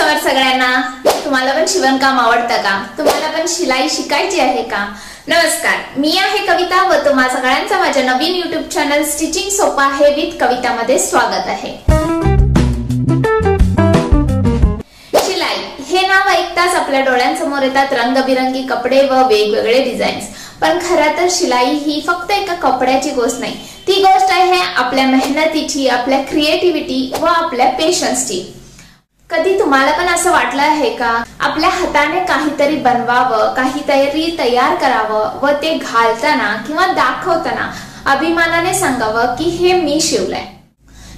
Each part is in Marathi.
समर्थ सगळ्यांना। तुम्हाला पण शिवणकाम आवडतं का? तुम्हाला पण शिलाई शिकायची आहे का? नमस्कार, मी आहे कविता व तुम्हा सगळ्यांचं माझ्या नवीन YouTube चॅनल स्टिचिंग सोपं आहे विथ कविता मध्ये स्वागत आहे। शिलाई हे नाव ऐकताच आपल्या डोळ्यांसमोर येतात रंगबिरंगी कपडे व वेगवेगळे डिझाईन्स। पण खरं तर शिलाई ही फक्त एका कपड्याची गोष्ट नाही, ती गोष्ट आहे आपल्या मेहनतीची, आपल्या क्रिएटिव्हिटी व आपल्या पेशन्सची। कधी तुम्हाला पण असं वाटलं आहे का आपल्या हाताने काहीतरी बनवावं, काहीतरी तयार करावं व ते घालताना किंवा दाखवताना अभिमानाने सांगावं की हे मी शिवलंय।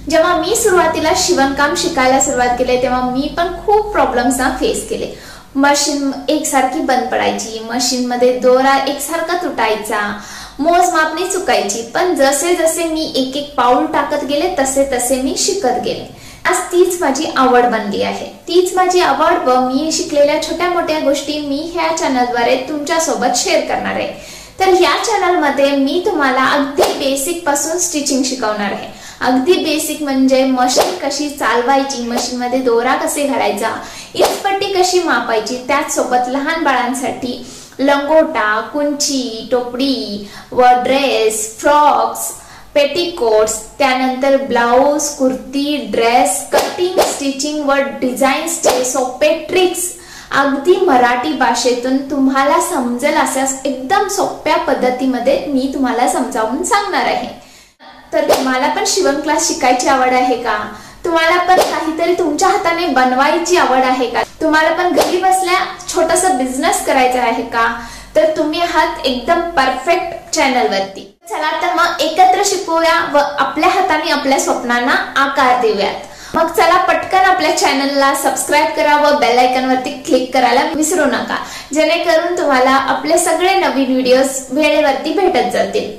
जेव्हा मी सुरुवातीला शिवणकाम शिकायला सुरुवात केली तेव्हा मी पण खूप प्रॉब्लेम्स ना फेस केले। मशीन एकसारखी बंद पडायची, मशीन मध्ये दोरा एकसारखा तुटायचा, मोजमापणी चुकायची। पण जसे जसे मी एक एक पाऊल टाकत गेले तसे तसे मी शिकत गेले। आज तीच माझी आवड बनली आहे। तीच माझी आवड व मी शिकलेल्या छोट्या मोठ्या गोष्टी मी ह्या चॅनलद्वारे तुमच्या सोबत शेअर करणार आहे। तर या चॅनल मध्ये मी तुम्हाला अगदी बेसिक पासून स्टिचिंग शिकवणार आहे। अगदी बेसिक म्हणजे मशीन कशी चालवायची, मशीन मध्ये दोरा कसे घालायचा, इस्पट्टी कशी मापायची, त्याच सोबत लहान बाळांसाठी लंगोटा, कुंची, टोपडी व ड्रेस, फ्रॉक्स, पेटीकोट्स, त्यानंतर blouse, kurti, dress, cutting, stitching व डिझाईन्सचे सोपे ट्रिक्स अगदी मराठी भाषेतून तुम्हाला समजेल अशा एकदम सोप्या पद्धतीमध्ये मी तुम्हाला समजावून सांगणार आहे। तर तुम्हाला पण शिवण क्लास शिकायची आवड आहे का? तुम्हाला पण काहीतरी तुमच्या हाताने बनवायची आवड आहे का? तुम्हाला पण घरी बसल्या छोटासा बिझनेस करायचा आहे का? तर तुम्ही आहात एकदम परफेक्ट चॅनल वरती। चला तर मग एकत्र शिकूया व आपल्या हाताने आपल्या स्वप्नांना आकार देऊयात। मग चला पटकन आपल्या चॅनलला सबस्क्राइब करा व बेल आयकॉन वरती क्लिक करायला विसरू नका, जेणेकरून तुम्हाला आपले सगळे नवीन व्हिडिओज वेळेवरती भेटत जातील।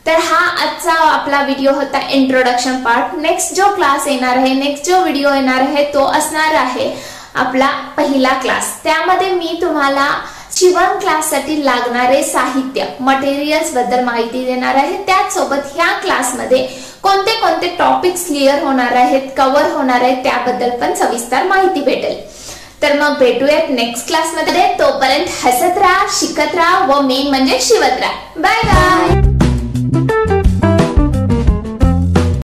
तर हा आजचा आपला व्हिडिओ होता इंट्रोडक्शन पार्ट। नेक्स्ट जो क्लास येणार आहे, नेक्स्ट जो व्हिडिओ येणार आहे तो असणार आहे आपला पहिला क्लास। त्यामध्ये मी तुम्हाला शिवण क्लास साठी लागणारे साहित्य, मटेरियल्स बद्दल माहिती देणार आहे। त्याच सोबत ह्या क्लास मध्ये कोणते कोणते टॉपिक्स क्लिअर होणार आहेत, कव्हर होणार आहेत त्याबद्दल पण सविस्तर माहिती भेटेल। तर मग भेटूयात नेक्स्ट क्लास मध्ये। तोपर्यंत हसत राहा, शिकत राहा व मेन म्हणजे शिवत राहा। Bye bye.